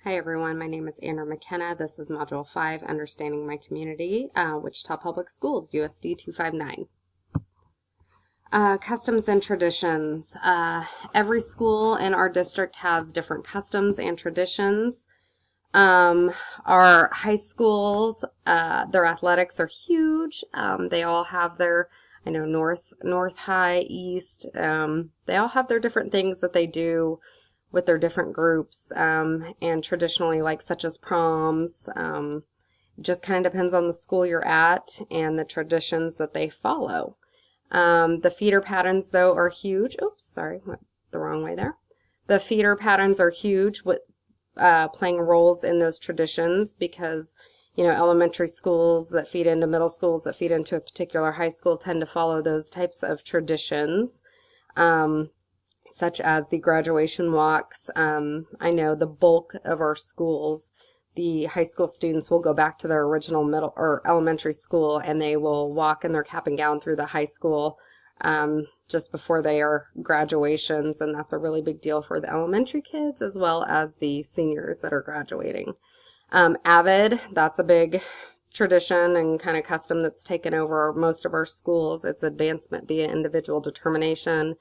Hi everyone, my name is Andrew McKenna. This is Module 5, Understanding My Community, Wichita Public Schools, USD 259. Customs and traditions. Every school in our district has different customs and traditions. Our high schools, their athletics are huge. They all have their, North High, East, they all have their different things that they do with their different groups, and traditionally, like such as proms. Just kind of depends on the school you're at and the traditions that they follow. The feeder patterns, though, are huge. Oops, sorry, went the wrong way there. The feeder patterns are huge with playing roles in those traditions because, elementary schools that feed into middle schools that feed into a particular high school tend to follow those types of traditions. Such as the graduation walks. I know the bulk of our schools, the high school students will go back to their original middle or elementary school and they will walk in their cap and gown through the high school just before their graduations, and that's a really big deal for the elementary kids as well as the seniors that are graduating. AVID, that's a big tradition and kind of custom that's taken over most of our schools. It's advancement via individual determination.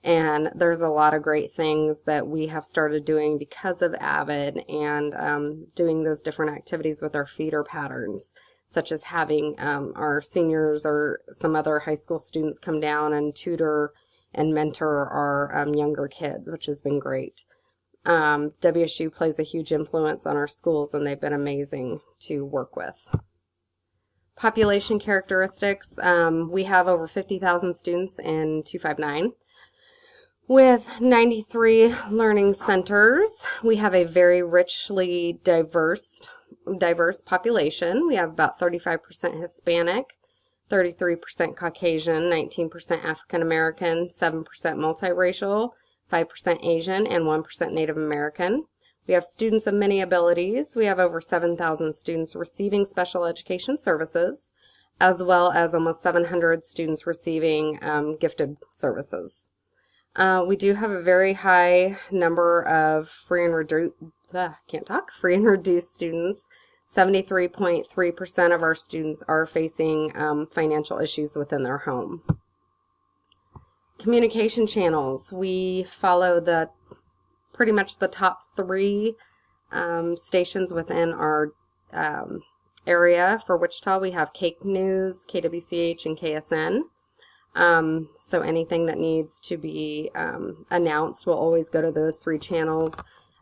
And there's a lot of great things that we have started doing because of AVID and doing those different activities with our feeder patterns, such as having our seniors or some other high school students come down and tutor and mentor our younger kids, which has been great. WSU plays a huge influence on our schools, and they've been amazing to work with. Population characteristics. We have over 50,000 students in 259. With 93 learning centers, we have a very richly diverse population. We have about 35% Hispanic, 33% Caucasian, 19% African American, 7% multiracial, 5% Asian, and 1% Native American. We have students of many abilities. We have over 7,000 students receiving special education services, as well as almost 700 students receiving gifted services. We do have a very high number of free and reduced students. 73.3% of our students are facing financial issues within their home. Communication channels. We follow pretty much the top 3 stations within our area. For Wichita, we have Cake News, KWCH, and KSN. So anything that needs to be announced will always go to those 3 channels,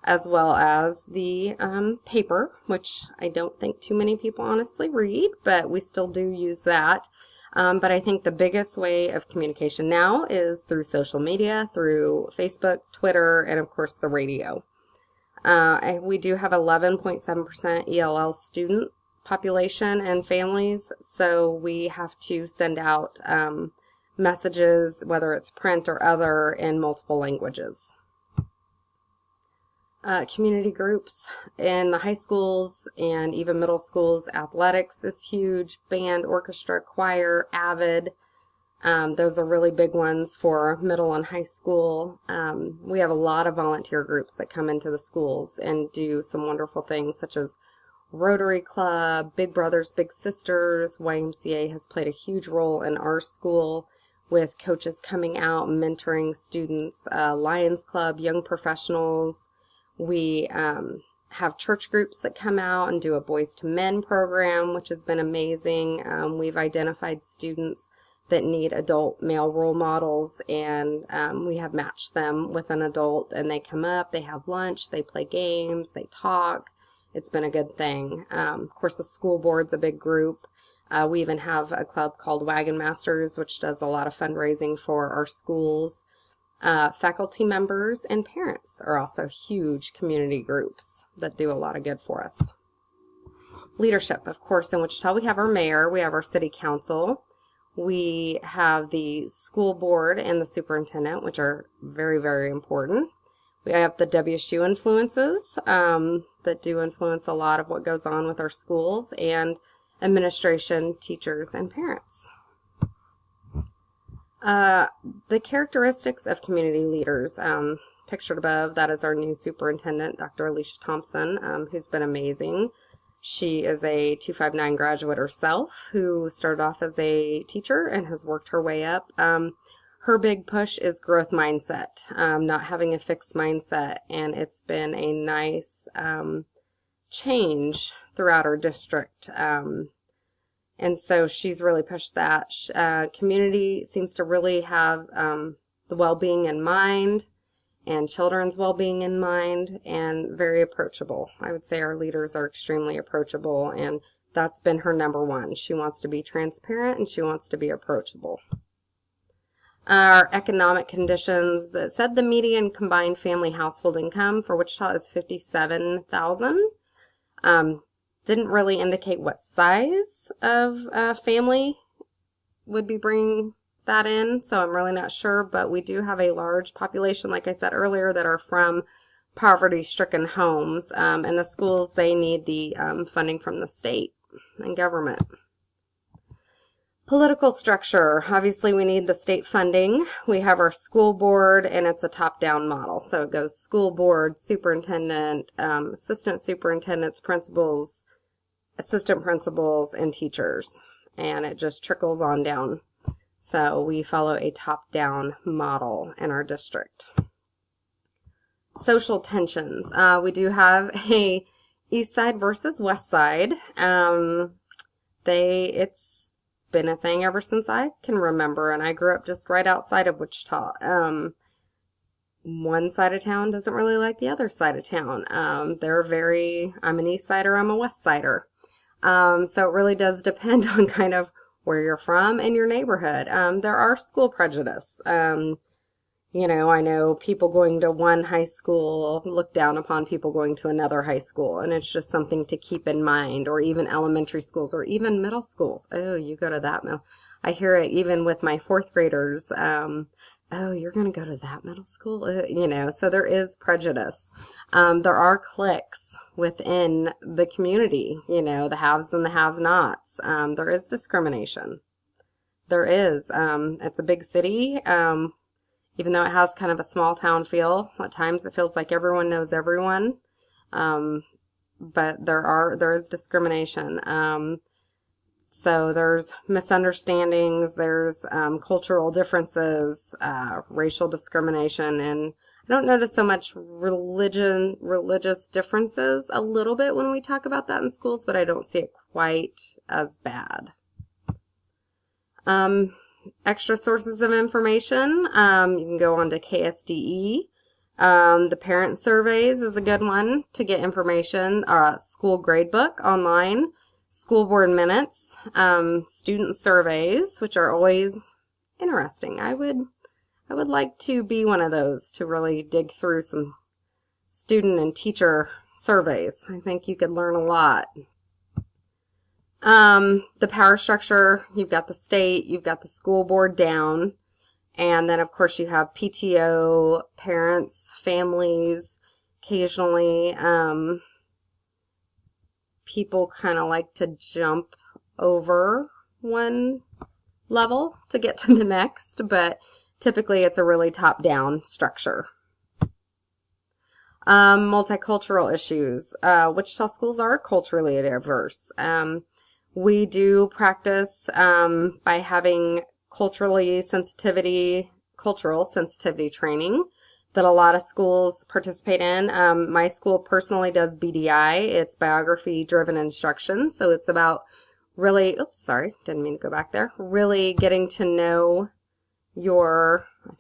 as well as the paper, which I don't think too many people honestly read, but we still do use that. But I think the biggest way of communication now is through social media, through Facebook, Twitter, and of course the radio. We do have 11.7% ELL student population and families, so we have to send out messages, whether it's print or other, in multiple languages. Community groups in the high schools and even middle schools. Athletics is huge. Band, orchestra, choir, AVID. Those are really big ones for middle and high school. We have a lot of volunteer groups that come into the schools and do some wonderful things, such as Rotary Club, Big Brothers, Big Sisters. YMCA has played a huge role in our school with coaches coming out and mentoring students. Lions Club, Young Professionals. We have church groups that come out and do a Boys to Men program, which has been amazing. We've identified students that need adult male role models, and we have matched them with an adult, and they come up, they have lunch, they play games, they talk. It's been a good thing. Of course, the school board's a big group. We even have a club called Wagon Masters, which does a lot of fundraising for our schools. Faculty members and parents are also huge community groups that do a lot of good for us. Leadership, of course, in Wichita, we have our mayor, we have our city council, we have the school board and the superintendent, which are very, very important. We have the WSU influences that do influence a lot of what goes on with our schools, and administration, teachers, and parents. The characteristics of community leaders. pictured above, that is our new superintendent, Dr. Alicia Thompson, who's been amazing. She is a 259 graduate herself who started off as a teacher and has worked her way up. Her big push is growth mindset, not having a fixed mindset, and it's been a nice change throughout our district. And so she's really pushed that. Community seems to really have the well-being in mind and children's well-being in mind, and very approachable. I would say our leaders are extremely approachable, and that's been her number one. She wants to be transparent and she wants to be approachable. Our economic conditions, that said the median combined family household income for Wichita is $57,000. Didn't really indicate what size of family would be bringing that in, so I'm really not sure, but we do have a large population, like I said earlier, that are from poverty-stricken homes, and the schools, they need the funding from the state and government. Political structure. Obviously, we need the state funding. We have our school board, and it's a top-down model. So it goes school board, superintendent, assistant superintendents, principals, assistant principals, and teachers. And it just trickles on down. So we follow a top-down model in our district. Social tensions. We do have a east side versus west side. It's been a thing ever since I can remember, and I grew up just right outside of Wichita. One side of town doesn't really like the other side of town. I'm an east sider, I'm a west sider. So it really does depend on kind of where you're from and your neighborhood. There are school prejudice. You know, I know people going to one high school look down upon people going to another high school, and it's just something to keep in mind, or even elementary schools, or even middle schools. Oh, you go to that middle. I hear it even with my fourth graders. Oh, you're going to go to that middle school? You know, so there is prejudice. There are cliques within the community, you know, the haves and the have-nots. There is discrimination. There is. It's a big city. Even though it has kind of a small town feel, at times it feels like everyone knows everyone. But there is discrimination. So there's misunderstandings, there's cultural differences, racial discrimination, and I don't notice so much religious differences a little bit when we talk about that in schools, but I don't see it quite as bad. Extra sources of information, you can go on to KSDE. The parent surveys is a good one to get information. School gradebook online, school board minutes, student surveys, which are always interesting. I would like to be one of those to really dig through some student and teacher surveys. I think you could learn a lot. The power structure, you've got the state, you've got the school board down, and then of course you have PTO, parents, families. Occasionally, people kind of like to jump over one level to get to the next, but typically it's a really top-down structure. Multicultural issues. Wichita schools are culturally diverse. We do practice by having cultural sensitivity training that a lot of schools participate in. My school personally does BDI. It's biography-driven instruction, so it's about really, didn't mean to go back there, really getting to know I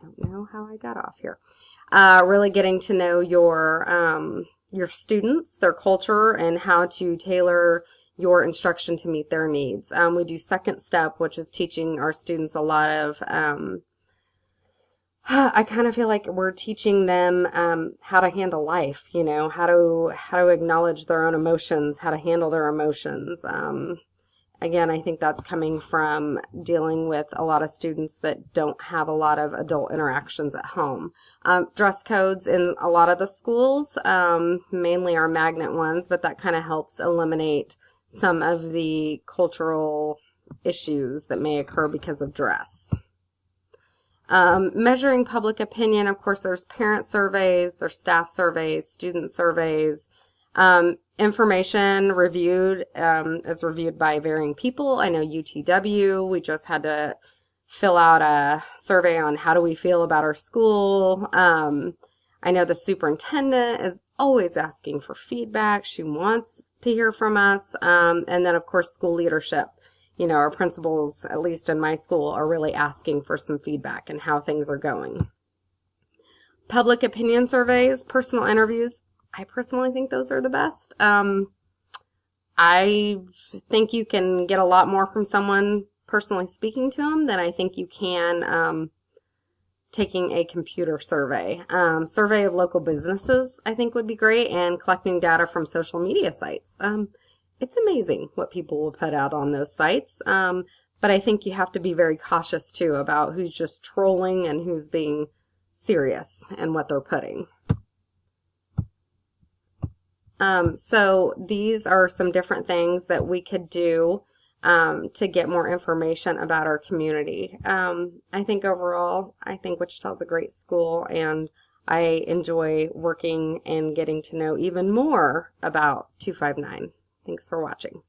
don't know how I got off here, really getting to know your students, their culture, and how to tailor your instruction to meet their needs. We do second step, which is teaching our students a lot of, I kind of feel like we're teaching them how to handle life, you know, how to acknowledge their own emotions, how to handle their emotions. Again, I think that's coming from dealing with a lot of students that don't have a lot of adult interactions at home. Dress codes in a lot of the schools, mainly our magnet ones, but that kind of helps eliminate some of the cultural issues that may occur because of dress. Measuring public opinion, of course, there's parent surveys, there's staff surveys, student surveys. Information reviewed is reviewed by varying people. I know UTW, we just had to fill out a survey on how do we feel about our school. I know the superintendent is always asking for feedback. She wants to hear from us. And then, of course, school leadership. You know, our principals, at least in my school, are really asking for some feedback and how things are going. Public opinion surveys, personal interviews. I personally think those are the best. I think you can get a lot more from someone personally speaking to them than I think you can taking a computer survey. Survey of local businesses, I think, would be great, and collecting data from social media sites. It's amazing what people will put out on those sites, but I think you have to be very cautious, too, about who's just trolling and who's being serious in what they're putting. So these are some different things that we could do to get more information about our community. I think overall, I think Wichita's a great school, and I enjoy working and getting to know even more about 259. Thanks for watching.